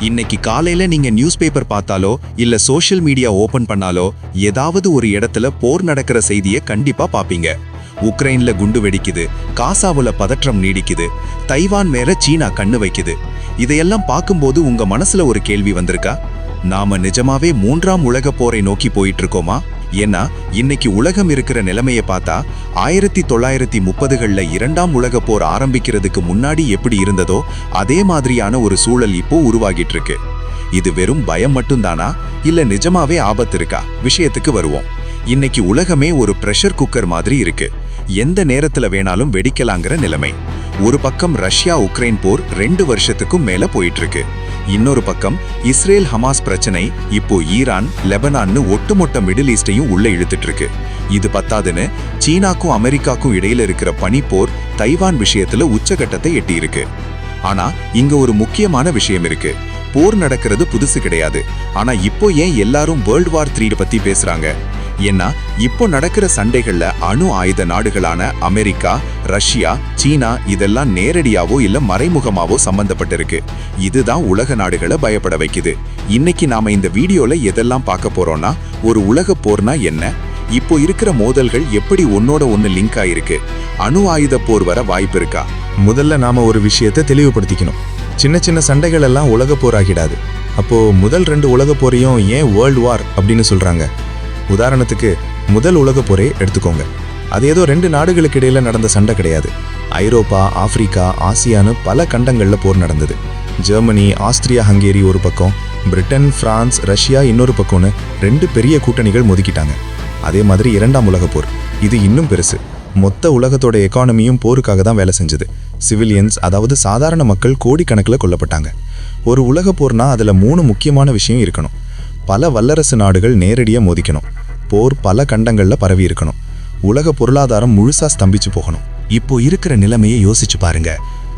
இன்னைக்கு காலையில நீங்க நியூஸ் பேப்பர் பார்த்தாலோ இல்ல சோஷியல் மீடியா ஓபன் பண்ணாலோ ஏதாவது ஒரு இடத்துல போர் நடக்கிற செய்தியை கண்டிப்பா பாப்பீங்க. உக்ரைன்ல குண்டு வெடிக்குது, காசாவுல பதற்றம் நீடிக்குது, தைவான் மேல சீனா கண்ணு வைக்குது. இதையெல்லாம் பார்க்கும்போது உங்க மனசுல ஒரு கேள்வி வந்திருக்கா? நாம நிஜமாவே 3ஆம் உலக போரை நோக்கி போயிட்டு இருக்கோமா? ஏன்னா இன்னைக்கு உலகம் இருக்கிற நிலைமையை பார்த்தா 1930களில் 2ஆம் உலக போர் ஆரம்பிக்கிறதுக்கு முன்னாடி எப்படி இருந்ததோ அதே மாதிரியான ஒரு சூழல் இப்போ உருவாகிட்டு இருக்கு. இது வெறும் பயம் மட்டும்தானா இல்ல நிஜமாவே ஆபத்து இருக்கா? விஷயத்துக்கு வருவோம். இன்னைக்கு உலகமே ஒரு பிரஷர் குக்கர் மாதிரி இருக்கு. எந்த நேரத்துல வேணாலும் வெடிக்கலாங்கிற நிலைமை. ஒரு பக்கம் ரஷ்யா உக்ரைன் போர் 2 வருஷத்துக்கும் மேல போயிட்டு இருக்கு. இன்னொரு பக்கம் இஸ்ரேல் ஹமாஸ் பிரச்சனை இப்போ ஈரான் லெபனான்னு ஒட்டுமொத்த மிடில் ஈஸ்டையும் உள்ள இழுத்துட்டு இருக்கு. இது பத்தாதுன்னு சீனாக்கும் அமெரிக்காக்கும் இடையில இருக்கிற பனிப்போர் தைவான் விஷயத்துல உச்சகட்டத்தை எட்டி இருக்கு. ஆனா இங்க ஒரு முக்கியமான விஷயம் இருக்கு. போர் நடக்கிறது புதுசு கிடையாது. ஆனா இப்போ ஏன் எல்லாரும் வேர்ல்ட் வார் 3 பத்தி பேசுறாங்க? ஏன்னா இப்போ நடக்கிற சண்டைகள்ல அணு ஆயுத நாடுகளான அமெரிக்கா, ரஷ்யா, சீனா இதெல்லாம் நேரடியாவோ இல்ல மறைமுகமாவோ சம்பந்தப்பட்டிருக்கு. இதுதான் உலக நாடுகளை பயப்பட வைக்குது. இன்னைக்கு நாம இந்த வீடியோல எதெல்லாம் பார்க்க போறோம்னா, ஒரு உலக போர்னா என்ன, இப்போ இருக்கிற மோதல்கள் எப்படி ஒன்னோட ஒன்னு லிங்க் ஆயிருக்கு, அணு ஆயுத போர் வர வாய்ப்பு இருக்கா? முதல்ல நாம ஒரு விஷயத்தை தெளிவுபடுத்திக்கணும். சின்ன சின்ன சண்டைகள் எல்லாம் உலக போர் ஆகிடாது. அப்போ முதல் 2 உலக போரையும் ஏன் வேர்ல்ட் வார் அப்படின்னு சொல்றாங்க? உதாரணத்துக்கு முதல் உலக போரே எடுத்துக்கோங்க. அது ஏதோ 2 நாடுகளுக்கு இடையில நடந்த சண்டை கிடையாது. ஐரோப்பா, ஆப்பிரிக்கா, ஆசியான்னு பல கண்டங்கள்ல போர் நடந்தது. ஜெர்மனி, ஆஸ்திரியா, ஹங்கேரி ஒரு பக்கம், பிரிட்டன், பிரான்ஸ், ரஷ்யா இன்னொரு பக்கம்னு 2 பெரிய கூட்டணிகள் மோதிக்கிட்டாங்க. அதே மாதிரி 2ஆம் உலக போர், இது இன்னும் பெருசு. மொத்த உலகத்தோட எக்கானமியும் போருக்காக தான் வேலை செஞ்சது. சிவிலியன்ஸ், அதாவது சாதாரண மக்கள் கோடிக்கணக்கில் கொல்லப்பட்டாங்க. ஒரு உலக போர்னா அதுல 3 முக்கியமான விஷயம் இருக்கணும். பல வல்லரசு நாடுகள் நேரடியாக மோதிக்கணும். போர் பல கண்டங்கள்ல பரவி இருக்கணும். உலக பொருளாதாரம் முழுசா ஸ்தம்பிச்சு போகணும். இப்போ இருக்கிற நிலைமையை யோசிச்சு பாருங்க.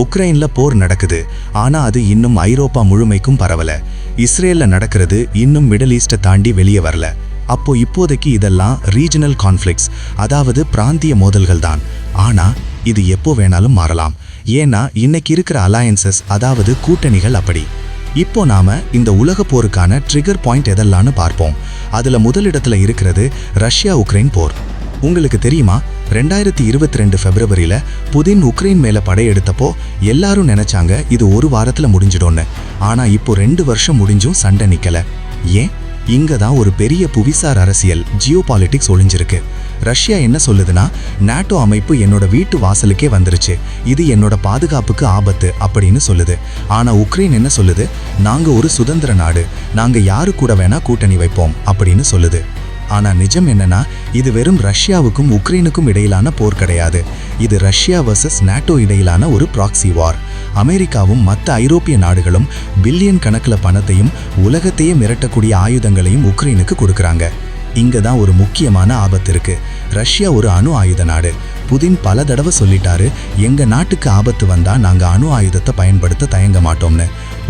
உக்ரைன்ல போர் நடக்குது, ஆனா அது இன்னும் ஐரோப்பா முழுமைக்கும் பரவல. இஸ்ரேல்ல நடக்கிறது இன்னும் மிடில் ஈஸ்டை தாண்டி வெளியே வரல. அப்போ இப்போதைக்கு இதெல்லாம் ரீஜனல் கான்ஃப்ளிக்ட்ஸ், அதாவது பிராந்திய மோதல்கள் தான். ஆனா இது எப்போ வேணாலும் மாறலாம். ஏன்னா இன்னைக்கு இருக்கிற அலையன்சஸ், அதாவது கூட்டணிகள் அப்படி. இப்போ நாம இந்த உலக போருக்கான ட்ரிகர் பாயிண்ட் எதெல்லாம்னு பார்ப்போம். அதுல முதலிடத்துல இருக்கிறது ரஷ்யா உக்ரைன் போர். உங்களுக்கு தெரியுமா, 2022 பிப்ரவரியில புதின் உக்ரைன் மேல படையெடுத்தப்போ எல்லாரும் நினைச்சாங்க இது ஒரு வாரத்துல முடிஞ்சிடும்னு. ஆனா இப்போ 2 வருஷம் முடிஞ்சும் சண்டை நிக்கல. ஏன்? இங்க தான் ஒரு பெரிய புவிசார் அரசியல், ஜியோபாலிட்டிக்ஸ் ஒளிஞ்சிருக்கு. ரஷ்யா என்ன சொல்லுதுன்னா, நாட்டோ அமைப்பு என்னோட வீட்டு வாசலுக்கே வந்துருச்சு, இது என்னோட பாதுகாப்புக்கு ஆபத்து அப்படின்னு சொல்லுது. ஆனா உக்ரைன் என்ன சொல்லுது? நாங்க ஒரு சுதந்திர நாடு, நாங்க யாரு கூட வேணா கூட்டணி வைப்போம் அப்படின்னு சொல்லுது. ஆனா நிஜம் என்னன்னா, இது வெறும் ரஷ்யாவுக்கும் உக்ரைனுக்கும் இடையிலான போர் கிடையாது. இது ரஷ்யா வர்சஸ் நாட்டோ இடையிலான ஒரு ப்ராக்சி வார். அமெரிக்காவும் மற்ற ஐரோப்பிய நாடுகளும் பில்லியன் கணக்கில் பணத்தையும் உலகத்தையே மிரட்டக்கூடிய ஆயுதங்களையும் உக்ரைனுக்கு கொடுக்கறாங்க. இங்க தான் ஒரு முக்கியமான ஆபத்து இருக்கு. ரஷ்யா ஒரு அணு ஆயுத நாடு. புதின் பல தடவை சொல்லிட்டாரு, எங்க நாட்டுக்கு ஆபத்து வந்தா நாங்க அணு ஆயுதத்தை பயன்படுத்த தயங்க மாட்டோம்னு.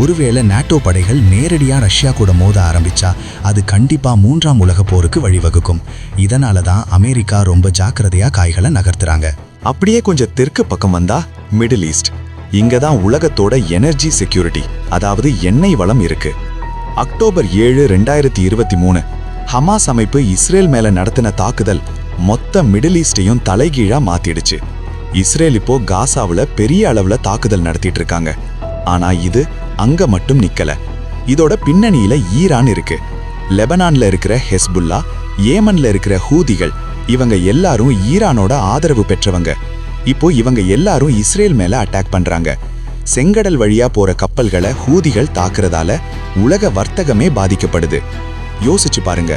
ஒருவேளை நாட்டோ படைகள் நேரடியா ரஷ்யா கூட மோத ஆரம்பிச்சா அது கண்டிப்பா 3ஆம் உலக போருக்கு வழிவகுக்கும். இதனால தான் அமெரிக்கா ரொம்ப ஜாக்கிரதையா காய்களை நகர்த்துறாங்க. அப்படியே கொஞ்சம் தெற்கு பக்கம் வந்தா மிடில் ஈஸ்ட். இங்க தான் உலகத்தோட எனர்ஜி செக்யூரிட்டி, அதாவது எண்ணெய் வளம் இருக்கு. அக்டோபர் 7, 2023 ஹமாஸ் அமைப்பு இஸ்ரேல் மேல நடத்தின தாக்குதல் மொத்த மிடில் ஈஸ்டையும் தலைகீழா மாத்திடுச்சு. இஸ்ரேல் இப்போ காசாவுல பெரிய அளவுல தாக்குதல் நடத்திட்டு இருக்காங்க. ஆனா இது அங்க மட்டும் நிக்கல. இதோட பின்னணியில ஈரான் இருக்கு. லெபனான்ல இருக்கிற ஹெஸ்புல்லா, ஏமன்ல இருக்கிற ஹூதிகள், இவங்க எல்லாரும் ஈரானோட ஆதரவு பெற்றவங்க. இப்போ இவங்க எல்லாரும் இஸ்ரேல் மேல அட்டாக் பண்றாங்க. செங்கடல் வழியா போற கப்பல்களை ஹூதிகள் தாக்குறதால உலக வர்த்தகமே பாதிக்கப்படுது. யோசிச்சு பாருங்க,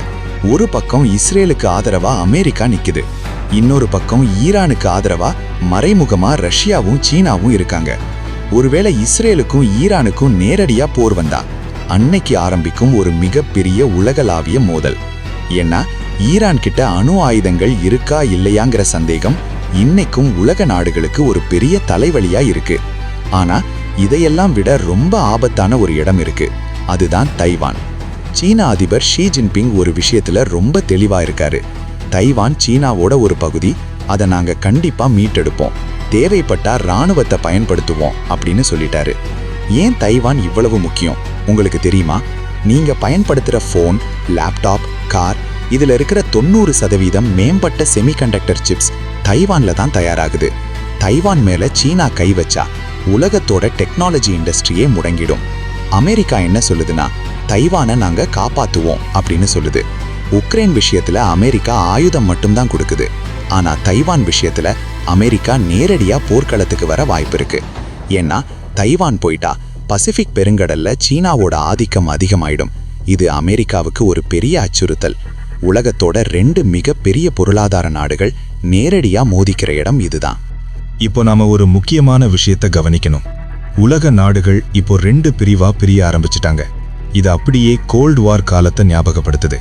ஒரு பக்கம் இஸ்ரேலுக்கு ஆதரவா அமெரிக்கா நிக்குது, இன்னொரு பக்கம் ஈரானுக்கு ஆதரவா மறைமுகமா ரஷ்யாவும் சீனாவும் இருக்காங்க. ஒருவேளை இஸ்ரேலுக்கும் ஈரானுக்கும் நேரடியா போர் வந்தா அன்னைக்கு ஆரம்பிக்கும் ஒரு மிகப்பெரிய உலகளாவிய மோதல். ஏன்னா ஈரான் கிட்ட அணு ஆயுதங்கள் இருக்கா இல்லையாங்கிற சந்தேகம் இன்னைக்கும் உலக நாடுகளுக்கு ஒரு பெரிய தலைவலியா இருக்கு. ஆனா இதையெல்லாம் விட ரொம்ப ஆபத்தான ஒரு இடம் இருக்கு. அதுதான் தைவான். சீனா அதிபர் ஷி ஜின்பிங் ஒரு விஷயத்துல ரொம்ப தெளிவா இருக்காரு. தைவான் சீனாவோட ஒரு பகுதி, அதை நாங்க கண்டிப்பா மீட்டெடுப்போம், தேவைப்பட்டா ராணுவத்தை பயன்படுத்துவோம் அப்படின்னு சொல்லிட்டாரு. ஏன் தைவான் இவ்வளவு முக்கியம்? உங்களுக்கு தெரியுமா, நீங்க பயன்படுத்துற ஃபோன், லேப்டாப், கார் இதுல இருக்கிற 90% மேம்பட்ட செமிகண்டக்டர் சிப்ஸ் தைவான்ல தான் தயாராகுது. தைவான் மேல சீனா கை வச்சா உலகத்தோட டெக்னாலஜி இண்டஸ்ட்ரியே முடங்கிடும். அமெரிக்கா என்ன சொல்லுதுன்னா, தைவானை நாங்க காப்பாத்துவோம் அப்படின்னு சொல்லுது. உக்ரைன் விஷயத்துல அமெரிக்கா ஆயுதம் மட்டும்தான் கொடுக்குது. ஆனா தைவான் விஷயத்துல அமெரிக்கா நேரடியா போர்க்களத்துக்கு வர வாய்ப்பு இருக்கு. ஏன்னா தைவான் போயிட்டா பசிபிக் பெருங்கடல்ல சீனாவோட ஆதிக்கம் அதிகமாயிடும். இது அமெரிக்காவுக்கு ஒரு பெரிய அச்சுறுத்தல். உலகத்தோட 2 மிகப்பெரிய பொருளாதார நாடுகள் நேரடியா மோதிக்கிற இடம் இதுதான். இப்போ நாம ஒரு முக்கியமான விஷயத்தை கவனிக்கணும். உலக நாடுகள் இப்போ 2 பிரிவா பிரிய ஆரம்பிச்சிட்டாங்க. இது அப்படியே கோல்ட் வார் காலத்தை ஞாபகப்படுத்துது.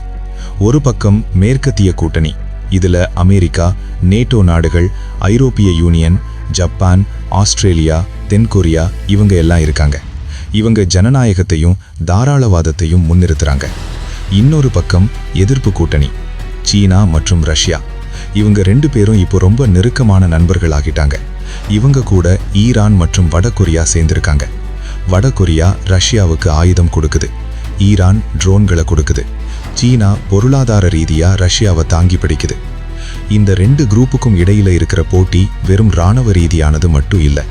ஒரு பக்கம் மேற்கத்திய கூட்டணி, இதுல அமெரிக்கா, நேட்டோ நாடுகள், ஐரோப்பிய யூனியன், ஜப்பான், ஆஸ்திரேலியா, தென்கொரியா இவங்க எல்லாம் இருக்காங்க. இவங்க ஜனநாயகத்தையும் தாராளவாதத்தையும் முன்னிறுத்துறாங்க. இன்னொரு பக்கம் எதிர்ப்பு கூட்டணி, சீனா மற்றும் ரஷ்யா. இவங்க 2 பேரும் இப்போ ரொம்ப நெருக்கமான நண்பர்கள் ஆகிட்டாங்க. இவங்க கூட ஈரான் மற்றும் வடகொரியா சேர்ந்திருக்காங்க. வடகொரியா ரஷ்யாவுக்கு ஆயுதம் கொடுக்குது, ஈரான் ட்ரோன்களை கொடுக்குது, சீனா பொருளாதார ரீதியா ரஷ்யாவை தாங்கி பிடிக்குது. இந்த 2 குரூப்புக்கும் இடையில இருக்கிற போட்டி வெறும் இராணுவ ரீதியானது மட்டும் இல்லை,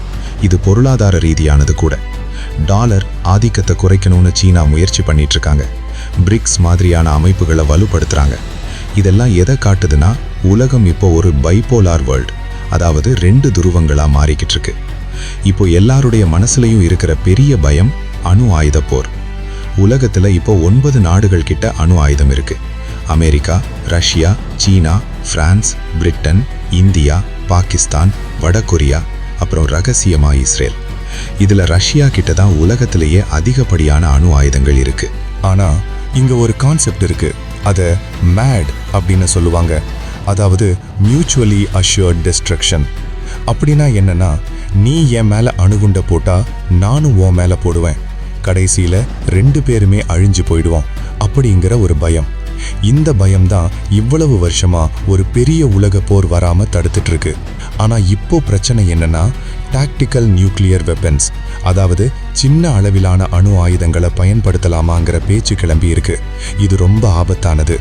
இது பொருளாதார ரீதியானது கூட. டாலர் ஆதிக்கத்தை குறைக்கணும்னு சீனா முயற்சி பண்ணிட்டு இருக்காங்க. பிரிக்ஸ் மாதிரியான அமைப்புகளை வலுப்படுத்துறாங்க. இதெல்லாம் எதை காட்டுதுன்னா, உலகம் இப்போ ஒரு பைபோலார் வேர்ல்டு, அதாவது 2 துருவங்களா மாறிக்கிட்டு இருக்கு. இப்போ எல்லாருடைய மனசுலையும் இருக்கிற பெரிய பயம் அணு ஆயுத போர். உலகத்துல இப்போ 9 நாடுகள் கிட்ட அணு ஆயுதம் இருக்கு. அமெரிக்கா, ரஷ்யா, சீனா, பிரான்ஸ், பிரிட்டன், இந்தியா, பாகிஸ்தான், வடகொரியா, அப்புறம் ரகசியமா இஸ்ரேல். இதுல ரஷ்யா கிட்ட தான் உலகத்திலேயே அதிகப்படியான அணு ஆயுதங்கள் இருக்கு. ஆனா இங்க ஒரு கான்செப்ட் இருக்கு, அதை மேட் அப்படின்னு சொல்லுவாங்க. அதாவது மியூச்சுவலி அஷ்யூர்ட் டிஸ்ட்ரக்ஷன். அப்படின்னா என்னன்னா, நீ என் மேல அணுகுண்ட போட்டா நானும் உன் மேல போடுவேன், கடைசியில 2 பேருமே அழிஞ்சு போயிடுவோம் அப்படிங்கிற ஒரு பயம். இந்த பயம்தான் இவ்வளவு வருஷமா ஒரு பெரிய உலக போர் வராம தடுத்துட்டு இருக்கு. ஆனா இப்போ பிரச்சனை என்னன்னா, டாக்டிக்கல் நியூக்ளியர் வெப்பன்ஸ், அதாவது சின்ன அளவிலான அணு ஆயுதங்களை பயன்படுத்தலாமாங்கிற பேச்சு கிளம்பி இருக்கு. இது ரொம்ப ஆபத்தானது.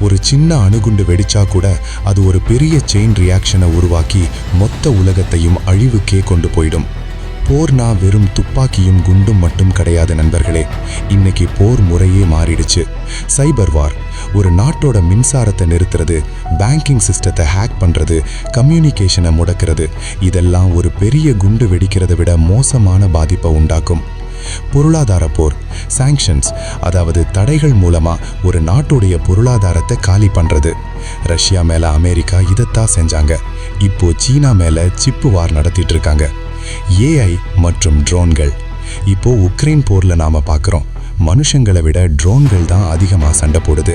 ஒரு சின்ன அணுகுண்டு வெடிச்சா கூட அது ஒரு பெரிய செயின் ரியாக்ஷனை உருவாக்கி மொத்த உலகத்தையும் அழிவுக்கே கொண்டு போயிடும். போர்னா வெறும் துப்பாக்கியும் குண்டும் மட்டும் கிடையாது நண்பர்களே. இன்னைக்கு போர் முறையே மாறிடுச்சு. சைபர் வார், ஒரு நாட்டோட மின்சாரத்தை நிறுத்துறது, பேங்கிங் சிஸ்டத்தை ஹேக் பண்றது, கம்யூனிகேஷனை முடக்கிறது, இதெல்லாம் ஒரு பெரிய குண்டு வெடிக்கிறத விட மோசமான பாதிப்பை உண்டாக்கும். பொருளாதார போர், சாங்ஷன்ஸ், அதாவது தடைகள் மூலமா ஒரு நாட்டுடைய பொருளாதாரத்தை காலி பண்றது. ரஷ்யா மேல அமெரிக்கா இதைத்தான் செஞ்சாங்க. இப்போ சீனா மேல சிப்பு வார் நடத்திட்டு இருக்காங்க. ஏஐ மற்றும் ட்ரோன்கள். இப்போ உக்ரைன் போர்ல நாம பார்க்குறோம், மனுஷங்களை விட ட்ரோன்கள் தான் அதிகமாக சண்டை போடுது.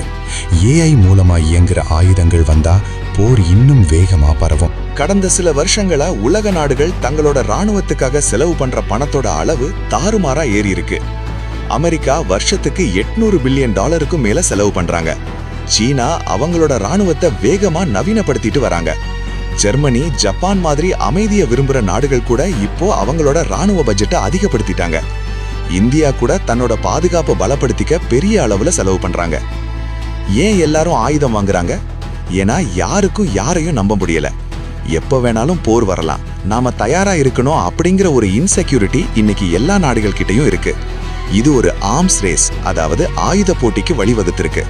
ஏஐ மூலமா இயங்குற ஆயுதங்கள் வந்தா போர் இன்னும் வேகமா பரவும். கடந்த சில வருஷங்களா உலக நாடுகள் தங்களோட ராணுவத்துக்காக செலவு பண்ற பணத்தோட அளவு தாறுமாறா ஏறி இருக்கு. அமெரிக்கா வருஷத்துக்கு $800 பில்லியன் மேல செலவு பண்றாங்க. சீனா அவங்களோட ராணுவத்தை வேகமா நவீனப்படுத்திட்டு வராங்க. ஜெர்மனி, ஜப்பான் மாதிரி அமைதியை விரும்புற நாடுகள் கூட இப்போ அவங்களோட ராணுவ பட்ஜெட்டை அதிகப்படுத்திட்டாங்க. இந்தியா கூட தன்னோட பாதுகாப்பை பலப்படுத்திக்க பெரிய அளவுல செலவு பண்றாங்க. ஏன் எல்லாரும் ஆயுதம் வாங்குறாங்க? ஏன்னா யாருக்கும் யாரையும் நம்ப முடியல. எப்ப வேணாலும் போர் வரலாம், நாம தயாரா இருக்கணும் அப்படிங்கிற ஒரு இன்செக்யூரிட்டி இன்னைக்கு எல்லா நாடுகள் கிட்டையும் இருக்கு. இது ஒரு ஆர்ம்ஸ் ரேஸ், அதாவது ஆயுத போட்டிக்கு வழிவகுத்திருக்கு.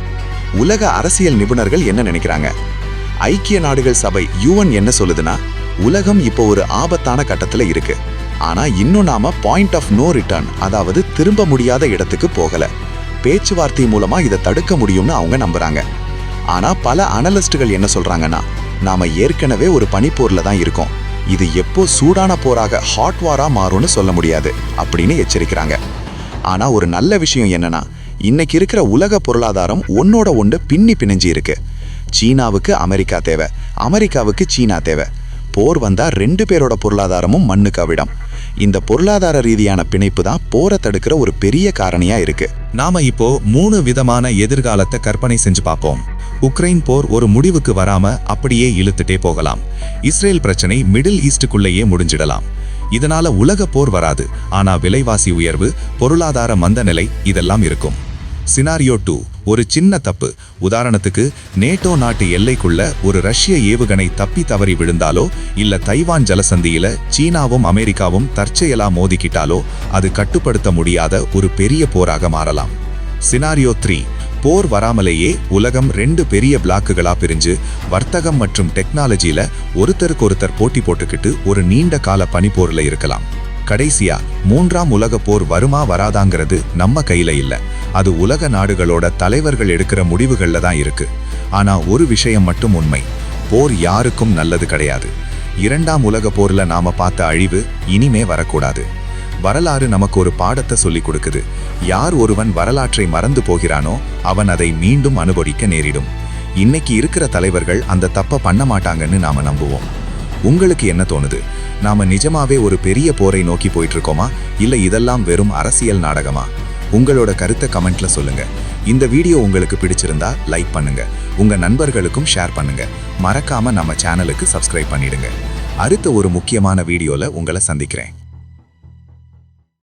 உலக அரசியல் நிபுணர்கள் என்ன நினைக்கிறாங்க? ஐக்கிய நாடுகள் சபை UN என்ன சொல்லுதுன்னா, உலகம் இப்போ ஒரு ஆபத்தான கட்டத்துல இருக்கு. ஆனா இன்னும் நாம பாயிண்ட் ஆஃப் நோ ரிட்டர்ன், அதாவது திரும்ப முடியாத இடத்துக்கு போகல. பேச்சுவார்த்தை மூலமா இதை தடுக்க முடியும்னு அவங்க நம்புறாங்க. ஆனா பல அனலிஸ்டுகள் என்ன சொல்றாங்கன்னா, நாம ஏற்கனவே ஒரு பனிப்போர்ல தான் இருக்கோம், இது எப்போ சூடான போராக ஹாட் வாரா மாறும்னு சொல்ல முடியாது அப்படின்னு எச்சரிக்கிறாங்க. ஆனா ஒரு நல்ல விஷயம் என்னன்னா, இன்னைக்கு இருக்கிற உலக பொருளாதாரம் ஒன்னோட ஒன்று பின்னி பிணைஞ்சு இருக்கு. சீனாவுக்கு அமெரிக்கா தேவை, அமெரிக்காவுக்கு சீனா தேவை. போர் வந்தா 2 பேரோட பொருளாதாரமும் மண்ணுக்கு அவிடும். இந்த பொருளாதார ரீதியான பிணைப்பு தான் போரை தடுக்கிற ஒரு பெரிய காரணியா இருக்கு. நாம இப்போ 3 விதமான எதிர்காலத்தை கற்பனை செஞ்சு பார்ப்போம். உக்ரைன் போர் ஒரு முடிவுக்கு வராம அப்படியே இழுத்துட்டே போகலாம். இஸ்ரேல் பிரச்சனை மிடில் ஈஸ்டுக்குள்ளேயே முடிஞ்சிடலாம். இதனால உலக போர் வராது, ஆனா விலைவாசி உயர்வு, பொருளாதார மந்தநிலை இதெல்லாம் இருக்கும். சினாரியோ 2, ஒரு சின்ன தப்பு. உதாரணத்துக்கு, நேட்டோ நாட்டு எல்லைக்குள்ள ஒரு ரஷ்ய ஏவுகணை தப்பி தவறி விழுந்தாலோ இல்ல தைவான் ஜலசந்தியில சீனாவும் அமெரிக்காவும் தற்செயலா மோதிக்கிட்டாலோ அது கட்டுப்படுத்த முடியாத ஒரு பெரிய போராக மாறலாம். சினாரியோ 3, போர் வராமலேயே உலகம் 2 பெரிய பிளாக்குகளா பிரிஞ்சு வர்த்தகம் மற்றும் டெக்னாலஜியில ஒருத்தருக்கொருத்தர் போட்டி போட்டுக்கிட்டு ஒரு நீண்ட கால பனிப்போர்ல இருக்கலாம். கடைசியா 3ஆம் உலக போர் வருமா வராதாங்கிறது நம்ம கையில இல்ல, அது உலக நாடுகளோட தலைவர்கள் எடுக்கிற முடிவுகள்ல தான் இருக்கு. ஆனா ஒரு விஷயம் மட்டும் உண்மை, போர் யாருக்கும் நல்லது கிடையாது. 2ஆம் உலக போர்ல நாம பார்த்த அழிவு இனிமே வரக்கூடாது. வரலாறு நமக்கு ஒரு பாடத்தை சொல்லிக் கொடுக்குது. யார் ஒருவன் வரலாற்றை மறந்து போகிறானோ அவன் அதை மீண்டும் அனுபவிக்க நேரிடும். இன்னைக்கு இருக்கிற தலைவர்கள் அந்த தப்பை பண்ண மாட்டாங்கன்னு நாம நம்புவோம். உங்களுக்கு என்ன தோணுது? நாம நிஜமாவே ஒரு பெரிய போரை நோக்கி போயிட்டு இருக்கோமா, இல்ல இதெல்லாம் வெறும் அரசியல் நாடகமா? உங்களோட கருத்தை கமெண்ட்ல சொல்லுங்க. இந்த வீடியோ உங்களுக்கு பிடிச்சிருந்தா லைக் பண்ணுங்க, உங்க நண்பர்களுக்கும் ஷேர் பண்ணுங்க. மறக்காம நம்ம சேனலுக்கு சப்ஸ்கிரைப் பண்ணிடுங்க. அடுத்த ஒரு முக்கியமான வீடியோல உங்களை சந்திக்கிறேன்.